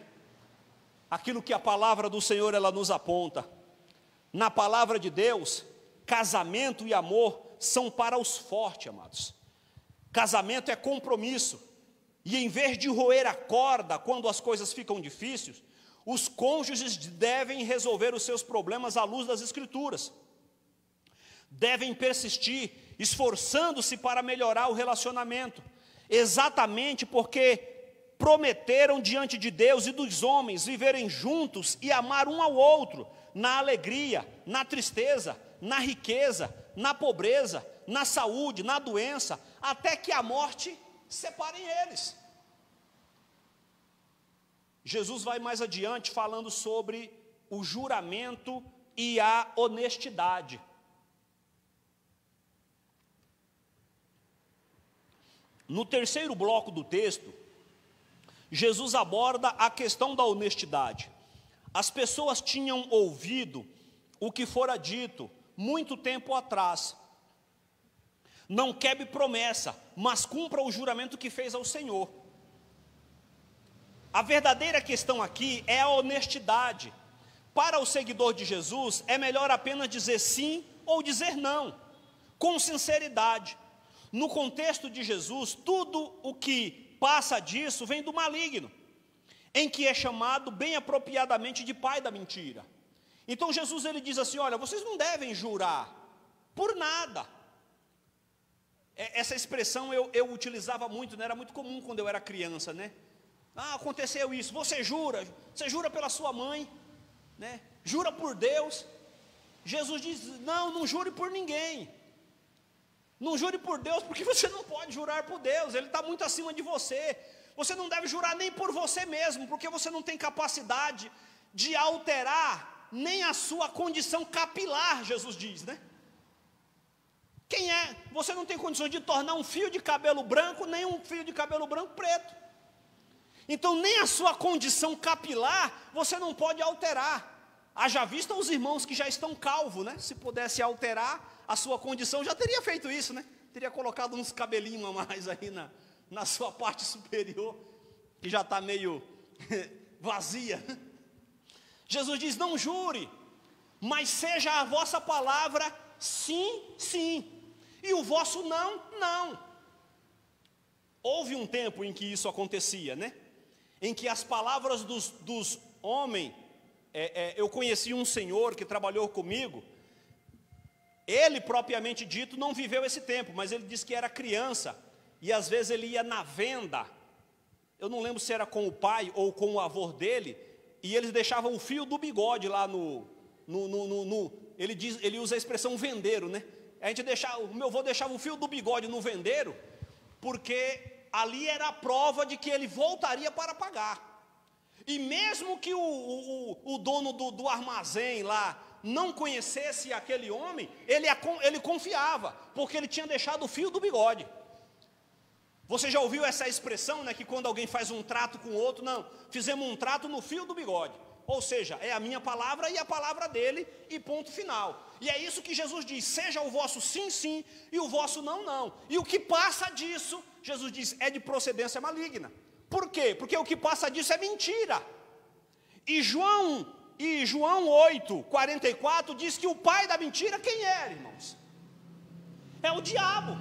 Aquilo que a palavra do Senhor ela nos aponta. Na palavra de Deus, casamento e amor são para os fortes, amados. Casamento é compromisso. E em vez de roer a corda quando as coisas ficam difíceis, os cônjuges devem resolver os seus problemas à luz das Escrituras. Devem persistir, esforçando-se para melhorar o relacionamento, exatamente porque prometeram diante de Deus e dos homens viverem juntos e amar um ao outro, na alegria, na tristeza, na riqueza, na pobreza, na saúde, na doença, até que a morte separe eles. Jesus vai mais adiante falando sobre o juramento e a honestidade. No terceiro bloco do texto, Jesus aborda a questão da honestidade. As pessoas tinham ouvido o que fora dito muito tempo atrás: não quebre promessa, mas cumpra o juramento que fez ao Senhor. A verdadeira questão aqui é a honestidade. Para o seguidor de Jesus, é melhor apenas dizer sim ou dizer não, com sinceridade. No contexto de Jesus, tudo o que passa disso vem do maligno, em que é chamado bem apropriadamente de pai da mentira. Então Jesus ele diz assim: olha, vocês não devem jurar por nada. Essa expressão eu utilizava muito, né? Era muito comum quando eu era criança, né? Aconteceu isso, você jura pela sua mãe, né? Jura por Deus. Jesus diz: não jure por ninguém. Não jure por Deus, porque você não pode jurar por Deus, Ele está muito acima de você. Você não deve jurar nem por você mesmo, porque você não tem capacidade de alterar nem a sua condição capilar, Jesus diz, né? Você não tem condições de tornar um fio de cabelo branco, nem um fio de cabelo branco preto. Então nem a sua condição capilar você não pode alterar. Haja vista os irmãos que já estão calvos, né? Se pudesse alterar a sua condição, já teria feito isso, né? Teria colocado uns cabelinhos a mais aí na sua parte superior, que já está meio vazia. Jesus diz: não jure, mas seja a vossa palavra sim, sim, e o vosso não, não. Houve um tempo em que isso acontecia, né? Em que as palavras dos homens, eu conheci um senhor que trabalhou comigo. Ele, propriamente dito, não viveu esse tempo, mas ele disse que era criança, e às vezes ele ia na venda, eu não lembro se era com o pai ou com o avô dele, e eles deixavam o fio do bigode lá ele usa a expressão vendeiro, né? O meu avô deixava o fio do bigode no vendeiro, porque ali era a prova de que ele voltaria para pagar. E mesmo que o dono do armazém lá não conhecesse aquele homem, ele confiava, porque ele tinha deixado o fio do bigode. Você já ouviu essa expressão, né, que quando alguém faz um trato com o outro, não, fizemos um trato no fio do bigode. Ou seja, é a minha palavra e a palavra dele, e ponto final. E é isso que Jesus diz: seja o vosso sim, sim, e o vosso não, não. E o que passa disso, Jesus diz, é de procedência maligna. Por quê? Porque o que passa disso é mentira. E João 8:44 diz que o pai da mentira quem é, irmãos? É o diabo.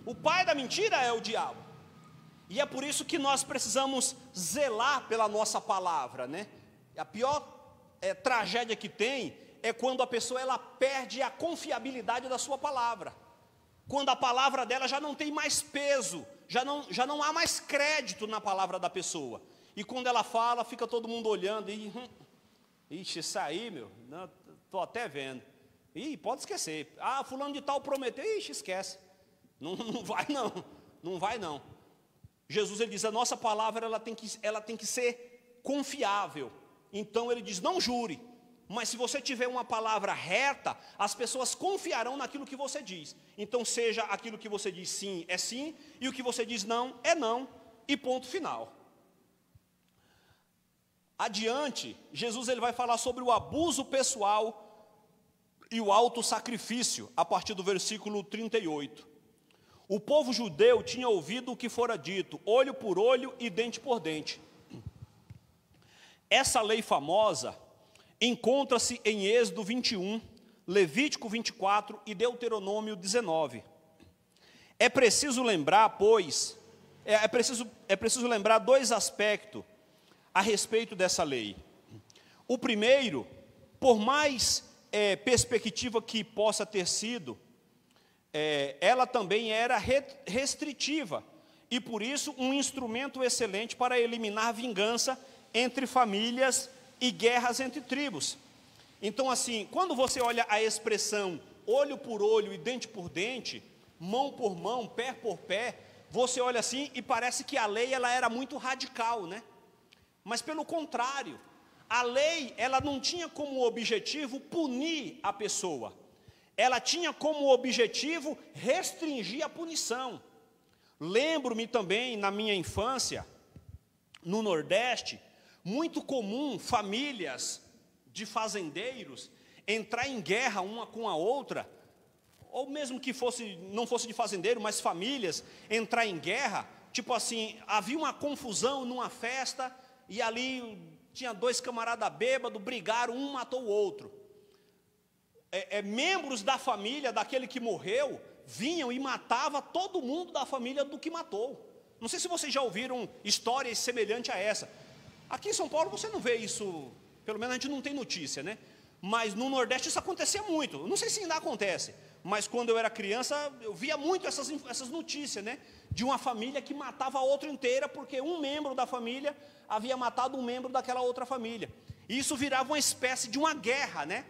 O pai da mentira é o diabo. E é por isso que nós precisamos zelar pela nossa palavra, né? A pior tragédia que tem é quando a pessoa ela perde a confiabilidade da sua palavra. Quando a palavra dela já não tem mais peso, já não há mais crédito na palavra da pessoa. E quando ela fala, fica todo mundo olhando e ixi, isso aí, meu, estou até vendo. Pode esquecer. Fulano de tal prometeu, ixi, esquece. Não vai não. Jesus ele diz, a nossa palavra ela tem que ser confiável. Então ele diz, não jure, mas se você tiver uma palavra reta, as pessoas confiarão naquilo que você diz. Então seja aquilo que você diz sim, é sim, e o que você diz não, é não, e ponto final. Adiante, Jesus ele vai falar sobre o abuso pessoal e o autossacrifício, a partir do versículo 38. O povo judeu tinha ouvido o que fora dito, olho por olho e dente por dente. Essa lei famosa encontra-se em Êxodo 21, Levítico 24 e Deuteronômio 19. É preciso lembrar, pois, é preciso lembrar dois aspectos a respeito dessa lei. O primeiro, por mais perspectiva que possa ter sido, ela também era restritiva, e por isso um instrumento excelente para eliminar vingança entre famílias e guerras entre tribos. Então assim, quando você olha a expressão olho por olho e dente por dente, mão por mão, pé por pé, você olha assim e parece que a lei ela era muito radical, né? Mas pelo contrário, a lei ela não tinha como objetivo punir a pessoa. Ela tinha como objetivo restringir a punição. Lembro-me também, na minha infância, no Nordeste, muito comum famílias de fazendeiros entrar em guerra uma com a outra, ou mesmo que não fosse de fazendeiro, mas famílias entrar em guerra, tipo assim, havia uma confusão numa festa, e ali tinha dois camaradas bêbados, brigaram, um matou o outro. Membros da família daquele que morreu vinham e matavam todo mundo da família do que matou. Não sei se vocês já ouviram histórias semelhantes a essa. Aqui em São Paulo você não vê isso, pelo menos a gente não tem notícia, né? Mas no Nordeste isso acontecia muito. Não sei se ainda acontece, mas quando eu era criança eu via muito essas notícias, né? De uma família que matava a outra inteira porque um membro da família havia matado um membro daquela outra família. E isso virava uma espécie de uma guerra, né?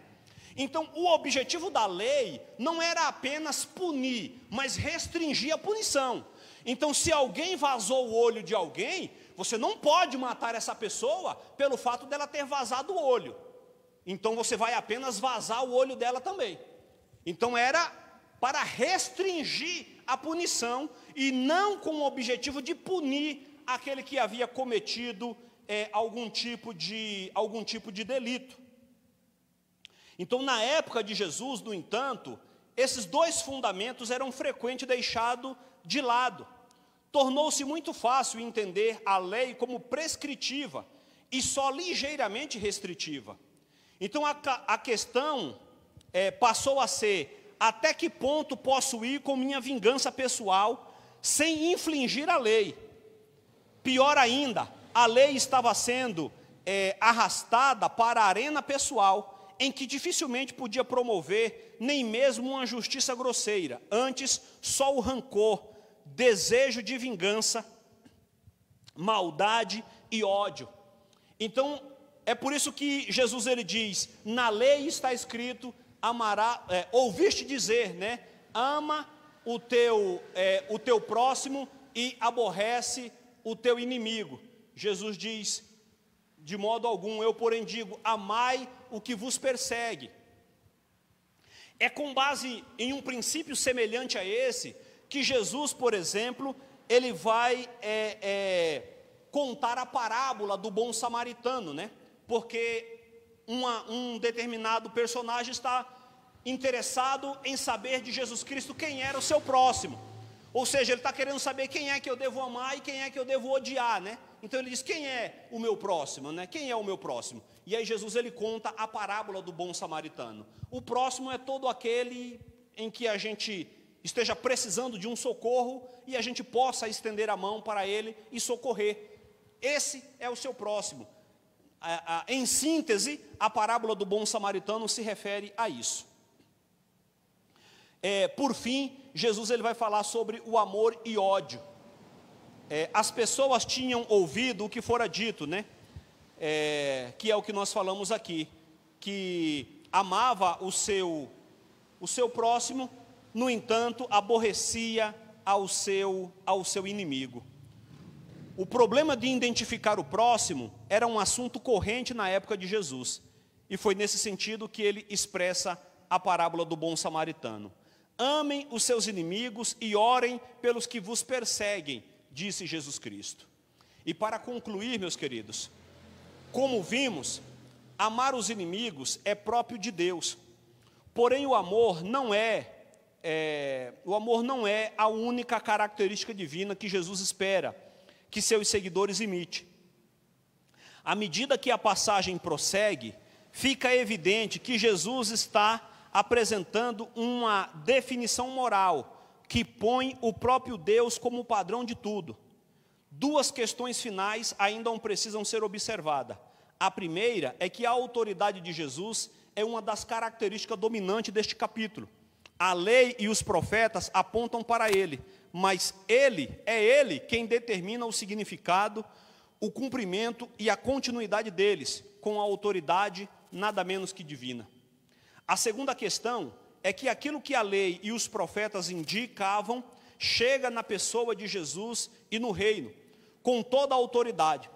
Então o objetivo da lei não era apenas punir, mas restringir a punição. Então se alguém vazou o olho de alguém, você não pode matar essa pessoa pelo fato dela ter vazado o olho. Então você vai apenas vazar o olho dela também. Então era para restringir a punição e não com o objetivo de punir aquele que havia cometido algum tipo de delito. Então na época de Jesus, no entanto, esses dois fundamentos eram frequentes deixados de lado. Tornou-se muito fácil entender a lei como prescritiva e só ligeiramente restritiva. Então a questão passou a ser, até que ponto posso ir com minha vingança pessoal sem infringir a lei? Pior ainda, a lei estava sendo arrastada para a arena pessoal, em que dificilmente podia promover nem mesmo uma justiça grosseira, antes só o rancor, desejo de vingança, maldade e ódio. Então, é por isso que Jesus ele diz, na lei está escrito, ouviste dizer, né? Ama o teu próximo e aborrece o teu inimigo. Jesus diz, de modo algum, eu porém digo, amai o que vos persegue. É com base em um princípio semelhante a esse, que Jesus, por exemplo, ele vai contar a parábola do bom samaritano, né? Porque um determinado personagem está interessado em saber de Jesus Cristo quem era o seu próximo. Ou seja, ele está querendo saber quem é que eu devo amar e quem é que eu devo odiar, né? Então ele diz, quem é o meu próximo, né? Quem é o meu próximo? E aí Jesus ele conta a parábola do bom samaritano. O próximo é todo aquele em que a gente esteja precisando de um socorro e a gente possa estender a mão para ele e socorrer. Esse é o seu próximo. Em síntese, a parábola do bom samaritano se refere a isso. Por fim, Jesus ele vai falar sobre o amor e ódio. As pessoas tinham ouvido o que fora dito, né? Que é o que nós falamos aqui, que amava o seu próximo, no entanto, aborrecia ao seu inimigo. O problema de identificar o próximo era um assunto corrente na época de Jesus. E foi nesse sentido que ele expressa a parábola do bom samaritano. Amem os seus inimigos e orem pelos que vos perseguem, disse Jesus Cristo. E para concluir, meus queridos, como vimos, amar os inimigos é próprio de Deus. Porém, o amor não é a única característica divina que Jesus espera que seus seguidores imitem. À medida que a passagem prossegue, fica evidente que Jesus está apresentando uma definição moral que põe o próprio Deus como padrão de tudo. Duas questões finais ainda precisam ser observadas. A primeira é que a autoridade de Jesus é uma das características dominantes deste capítulo. A lei e os profetas apontam para ele, mas ele quem determina o significado, o cumprimento e a continuidade deles, com a autoridade nada menos que divina. A segunda questão é que aquilo que a lei e os profetas indicavam chega na pessoa de Jesus e no reino, com toda a autoridade.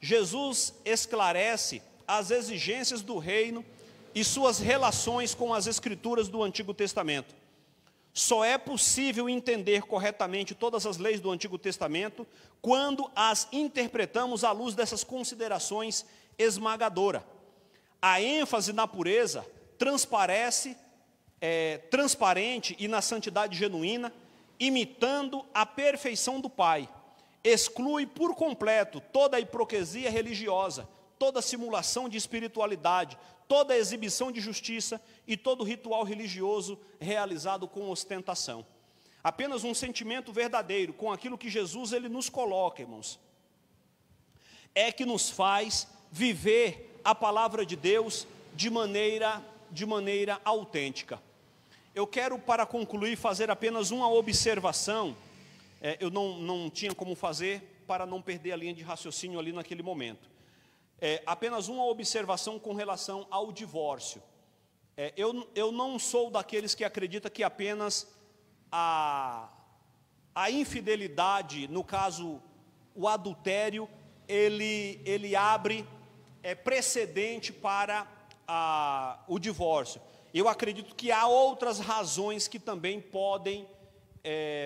Jesus esclarece as exigências do reino e suas relações com as escrituras do Antigo Testamento. Só é possível entender corretamente todas as leis do Antigo Testamento quando as interpretamos à luz dessas considerações esmagadoras. A ênfase na pureza transparente e na santidade genuína, imitando a perfeição do Pai. Exclui por completo toda a hipocrisia religiosa, toda simulação de espiritualidade, toda exibição de justiça e todo ritual religioso realizado com ostentação. Apenas um sentimento verdadeiro com aquilo que Jesus ele nos coloca, irmãos, é que nos faz viver a palavra de Deus de maneira autêntica. Eu quero, para concluir, fazer apenas uma observação. Eu não tinha como fazer para não perder a linha de raciocínio ali naquele momento. Apenas uma observação com relação ao divórcio. Eu não sou daqueles que acredita que apenas a infidelidade, no caso o adultério, ele abre precedente para o divórcio. Eu acredito que há outras razões que também podem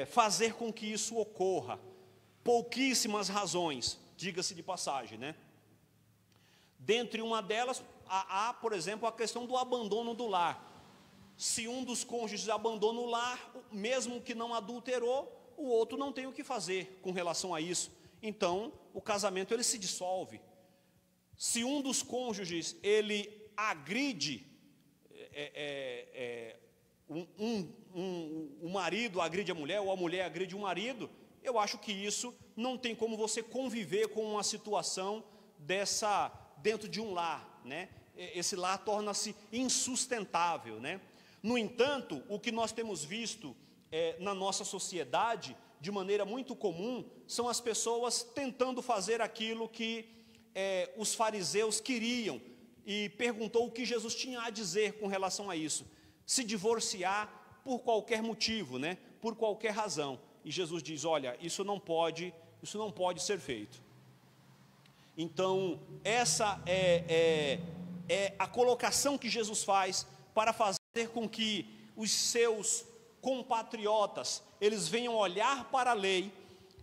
fazer com que isso ocorra. Pouquíssimas razões, diga-se de passagem, né? Dentre uma delas, há, por exemplo, a questão do abandono do lar. Se um dos cônjuges abandona o lar, mesmo que não adulterou, o outro não tem o que fazer com relação a isso. Então, o casamento ele se dissolve. Se um dos cônjuges ele agride, o marido agride a mulher, ou a mulher agride o marido, eu acho que isso não tem como você conviver com uma situação dessa dentro de um lar, né? Esse lar torna-se insustentável, né? No entanto, o que nós temos visto na nossa sociedade, de maneira muito comum, são as pessoas tentando fazer aquilo que os fariseus queriam, e perguntou o que Jesus tinha a dizer com relação a isso. Se divorciar por qualquer motivo, né? Por qualquer razão. E Jesus diz, olha, isso não pode ser feito. Então, essa é a colocação que Jesus faz para fazer com que os seus compatriotas, eles venham olhar para a lei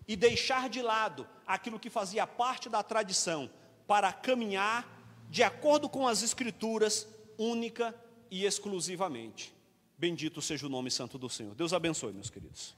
e deixar de lado aquilo que fazia parte da tradição, para caminhar de acordo com as Escrituras, única e exclusivamente. Bendito seja o nome santo do Senhor. Deus abençoe, meus queridos.